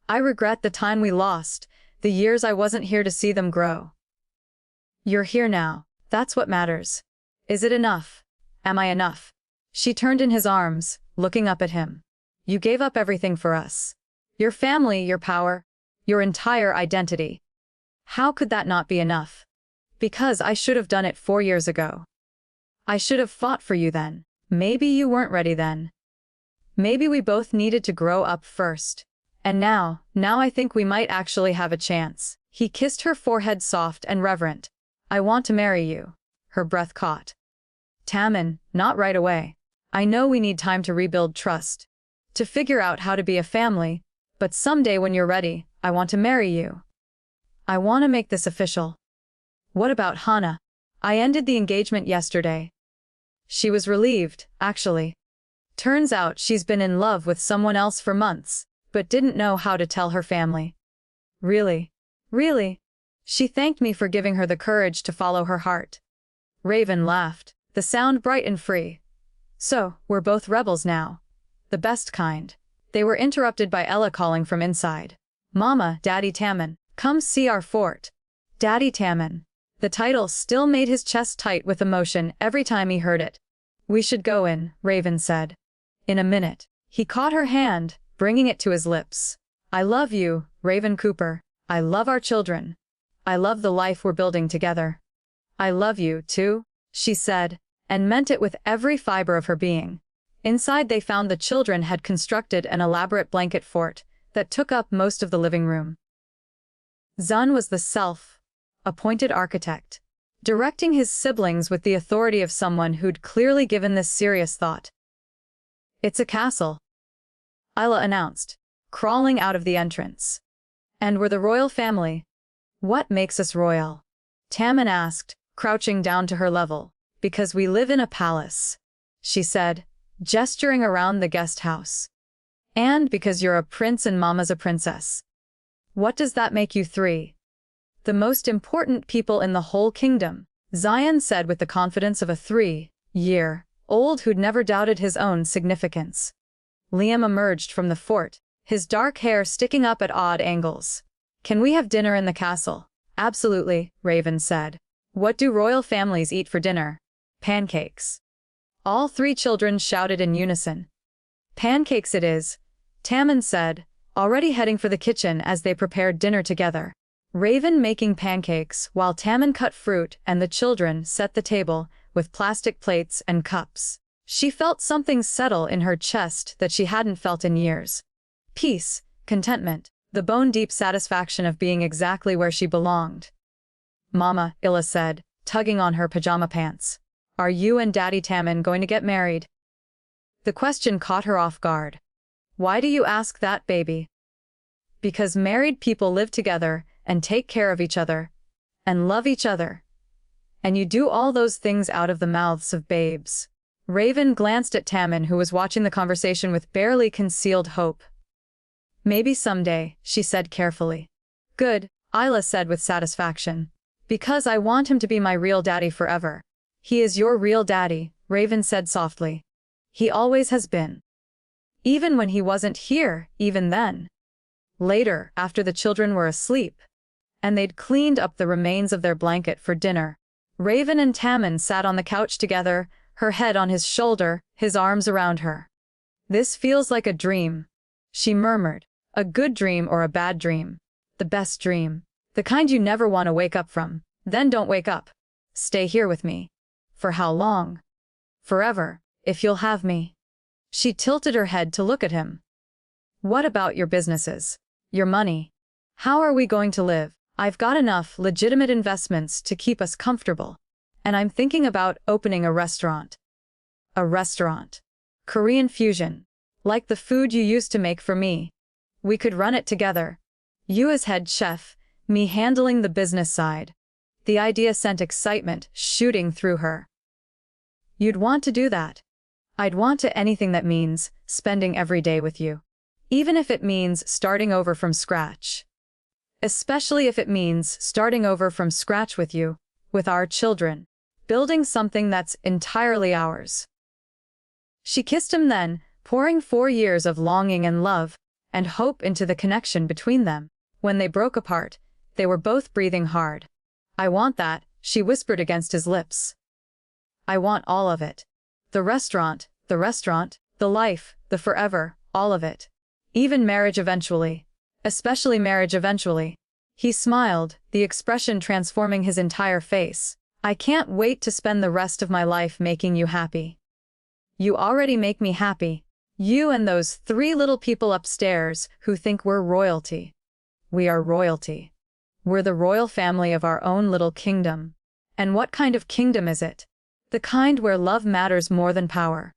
I regret the time we lost, The years I wasn't here to see them grow. You're here now. That's what matters. Is it enough? Am I enough? She turned in his arms, looking up at him. You gave up everything for us. Your family, your power, your entire identity. How could that not be enough? Because I should have done it 4 years ago. I should have fought for you then. Maybe you weren't ready then. Maybe we both needed to grow up first. And now I think we might actually have a chance. He kissed her forehead soft and reverent. I want to marry you. Her breath caught. Tammin, not right away. I know we need time to rebuild trust. To figure out how to be a family. But someday when you're ready, I want to marry you. I want to make this official. What about Hannah? I ended the engagement yesterday. She was relieved, actually. Turns out she's been in love with someone else for months, but didn't know how to tell her family. Really? Really? She thanked me for giving her the courage to follow her heart. Raven laughed, the sound bright and free. So, we're both rebels now. The best kind. They were interrupted by Ella calling from inside. Mama, Daddy Tammin, come see our fort. Daddy Tammin. The title still made his chest tight with emotion every time he heard it. We should go in, Raven said. In a minute. He caught her hand, bringing it to his lips. I love you, Raven Cooper. I love our children. I love the life we're building together. I love you, too, she said, and meant it with every fiber of her being. Inside they found the children had constructed an elaborate blanket fort that took up most of the living room. Zun was the self-appointed architect, directing his siblings with the authority of someone who'd clearly given this serious thought. It's a castle, Isla announced, crawling out of the entrance. And we're the royal family. What makes us royal? Tammin asked, crouching down to her level. Because we live in a palace, she said, gesturing around the guest house. And because you're a prince and Mama's a princess. What does that make you 3? The most important people in the whole kingdom, Zion said with the confidence of a 3-year-old who'd never doubted his own significance. Liam emerged from the fort, his dark hair sticking up at odd angles. Can we have dinner in the castle? Absolutely, Raven said. What do royal families eat for dinner? Pancakes. All 3 children shouted in unison. Pancakes it is, Tammin said, already heading for the kitchen as they prepared dinner together. Raven making pancakes while Tammin cut fruit and the children set the table with plastic plates and cups. She felt something settle in her chest that she hadn't felt in years. Peace, contentment, the bone-deep satisfaction of being exactly where she belonged. Mama, Illa said, tugging on her pajama pants. Are you and Daddy Tammin going to get married? The question caught her off guard. Why do you ask that, baby? Because married people live together and take care of each other and love each other. And you do all those things out of the mouths of babes. Raven glanced at Tammin, who was watching the conversation with barely concealed hope. Maybe someday, she said carefully. Good, Isla said with satisfaction. Because I want him to be my real daddy forever. He is your real daddy, Raven said softly. He always has been. Even when he wasn't here, even then. Later, after the children were asleep, and they'd cleaned up the remains of their blanket for dinner, Raven and Tammin sat on the couch together, her head on his shoulder, his arms around her. This feels like a dream, she murmured. A good dream or a bad dream. The best dream. The kind you never want to wake up from. Then don't wake up. Stay here with me. For how long? Forever, if you'll have me. She tilted her head to look at him. What about your businesses? Your money? How are we going to live? I've got enough legitimate investments to keep us comfortable. And I'm thinking about opening a restaurant. A restaurant. Korean fusion. Like the food you used to make for me. We could run it together. You as head chef, me handling the business side. The idea sent excitement shooting through her. You'd want to do that. I'd want to anything that means spending every day with you. Even if it means starting over from scratch. Especially if it means starting over from scratch with you, with our children. Building something that's entirely ours. She kissed him then, pouring 4 years of longing and love, and hope into the connection between them. When they broke apart, They were both breathing hard. "I want that," she whispered against his lips. "I want all of it. The restaurant, the life, the forever, all of it. Even marriage eventually. Especially marriage eventually." He smiled, the expression transforming his entire face. "I can't wait to spend the rest of my life making you happy. You already make me happy. You and those 3 little people upstairs who think we're royalty. We are royalty. We're the royal family of our own little kingdom. And what kind of kingdom is it? The kind where love matters more than power.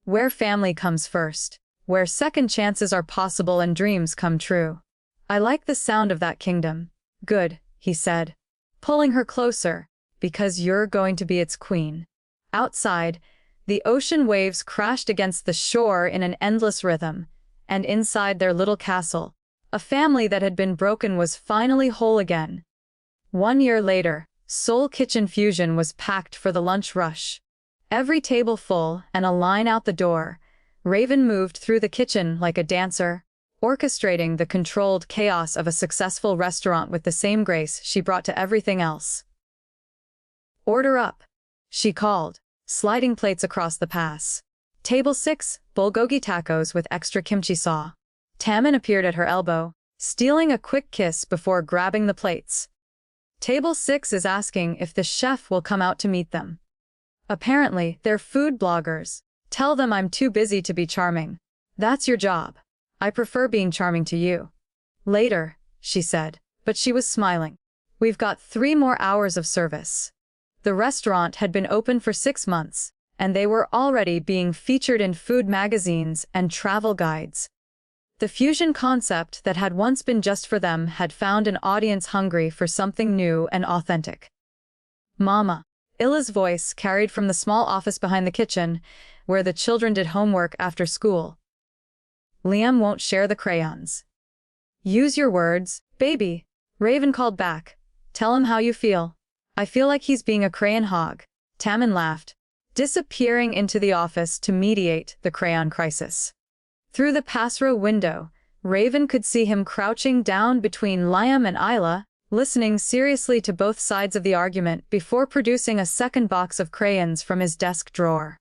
Where family comes first. Where second chances are possible and dreams come true. I like the sound of that kingdom." "Good," he said, pulling her closer, "because you're going to be its queen." Outside, the ocean waves crashed against the shore in an endless rhythm, and inside their little castle, a family that had been broken was finally whole again. 1 year later, Seoul Kitchen Fusion was packed for the lunch rush. Every table full and a line out the door, Raven moved through the kitchen like a dancer, orchestrating the controlled chaos of a successful restaurant with the same grace she brought to everything else. "Order up," she called, sliding plates across the pass. "Table 6, bulgogi tacos with extra kimchi saw." Taemin appeared at her elbow, stealing a quick kiss before grabbing the plates. "Table 6 is asking if the chef will come out to meet them. Apparently, they're food bloggers. Tell them I'm too busy to be charming. That's your job. I prefer being charming to you." "Later," she said, but she was smiling. "We've got 3 more hours of service." The restaurant had been open for 6 months, and they were already being featured in food magazines and travel guides. The fusion concept that had once been just for them had found an audience hungry for something new and authentic. "Mama," Illa's voice carried from the small office behind the kitchen, where the children did homework after school. "Liam won't share the crayons." "Use your words, baby," Raven called back. "Tell him how you feel." "I feel like he's being a crayon hog," Taemin laughed, disappearing into the office to mediate the crayon crisis. Through the pass-row window, Raven could see him crouching down between Liam and Isla, listening seriously to both sides of the argument before producing a second box of crayons from his desk drawer.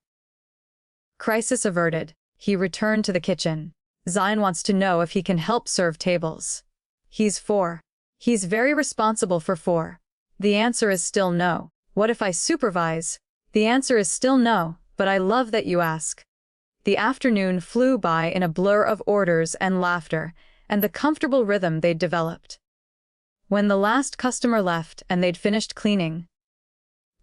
Crisis averted, he returned to the kitchen. Zion wants to know if he can help serve tables. He's 4. He's very responsible for 4. The answer is still no. What if I supervise? The answer is still no, but I love that you ask. The afternoon flew by in a blur of orders and laughter, and the comfortable rhythm they'd developed. When the last customer left and they'd finished cleaning,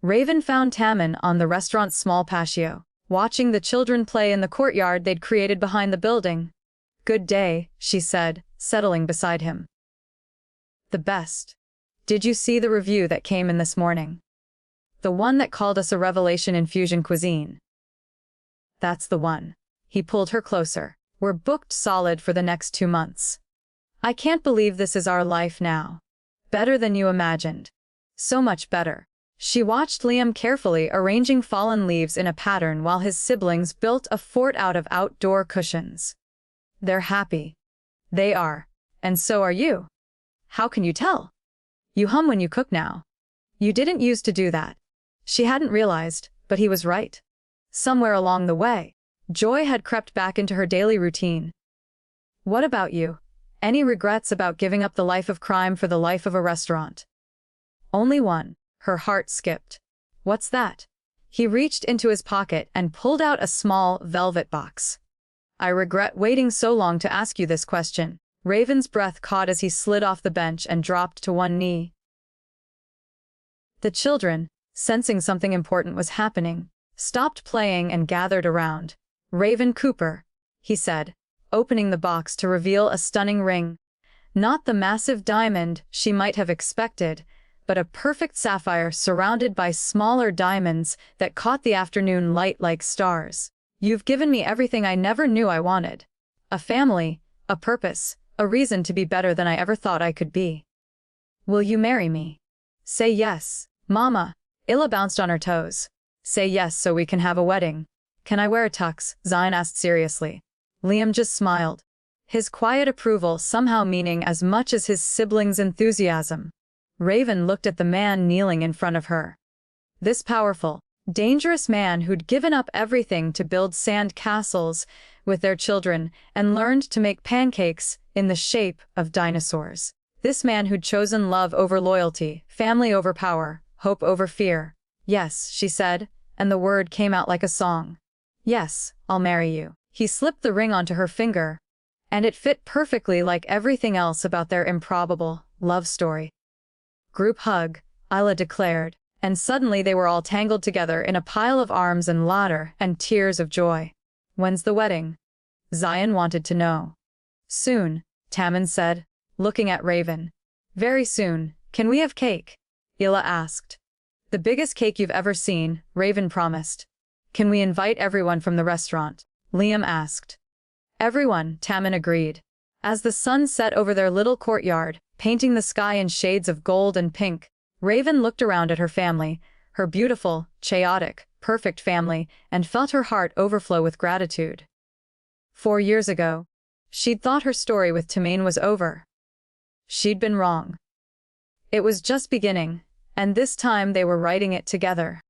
Raven found Taemin on the restaurant's small patio, watching the children play in the courtyard they'd created behind the building. "Good day," she said, settling beside him. "The best. Did you see the review that came in this morning? The one that called us a revelation in fusion cuisine." "That's the one." He pulled her closer. "We're booked solid for the next 2 months. I can't believe this is our life now. Better than you imagined. So much better." She watched Liam carefully arranging fallen leaves in a pattern while his siblings built a fort out of outdoor cushions. "They're happy." "They are. And so are you." "How can you tell?" "You hum when you cook now. You didn't used to do that." She hadn't realized, but he was right. Somewhere along the way, joy had crept back into her daily routine. "What about you? Any regrets about giving up the life of crime for the life of a restaurant?" "Only one." Her heart skipped. "What's that?" He reached into his pocket and pulled out a small velvet box. "I regret waiting so long to ask you this question." Raven's breath caught as he slid off the bench and dropped to one knee. The children, sensing something important was happening, stopped playing and gathered around. "Raven Cooper," he said, opening the box to reveal a stunning ring. Not the massive diamond she might have expected, but a perfect sapphire surrounded by smaller diamonds that caught the afternoon light like stars. "You've given me everything I never knew I wanted. A family, a purpose, a reason to be better than I ever thought I could be. Will you marry me?" "Say yes, Mama." Illa bounced on her toes. "Say yes so we can have a wedding." "Can I wear a tux?" Zion asked seriously. Liam just smiled. his quiet approval somehow meaning as much as his siblings' enthusiasm. Raven looked at the man kneeling in front of her. This powerful, dangerous man who'd given up everything to build sand castles with their children and learned to make pancakes in the shape of dinosaurs. This man who'd chosen love over loyalty, family over power, hope over fear. "Yes," she said, and the word came out like a song. "Yes, I'll marry you." He slipped the ring onto her finger, and it fit perfectly like everything else about their improbable love story. "Group hug," Isla declared, and suddenly they were all tangled together in a pile of arms and laughter and tears of joy. "When's the wedding?" Zion wanted to know. "Soon," Tammin said, looking at Raven. "Very soon. Can we have cake?" Ila asked. "The biggest cake you've ever seen," Raven promised. "Can we invite everyone from the restaurant?" Liam asked. "Everyone," Tammin agreed. As the sun set over their little courtyard, painting the sky in shades of gold and pink, Raven looked around at her family, her beautiful, chaotic, perfect family, and felt her heart overflow with gratitude. 4 years ago, she'd thought her story with Tammin was over. She'd been wrong. It was just beginning, and this time they were writing it together.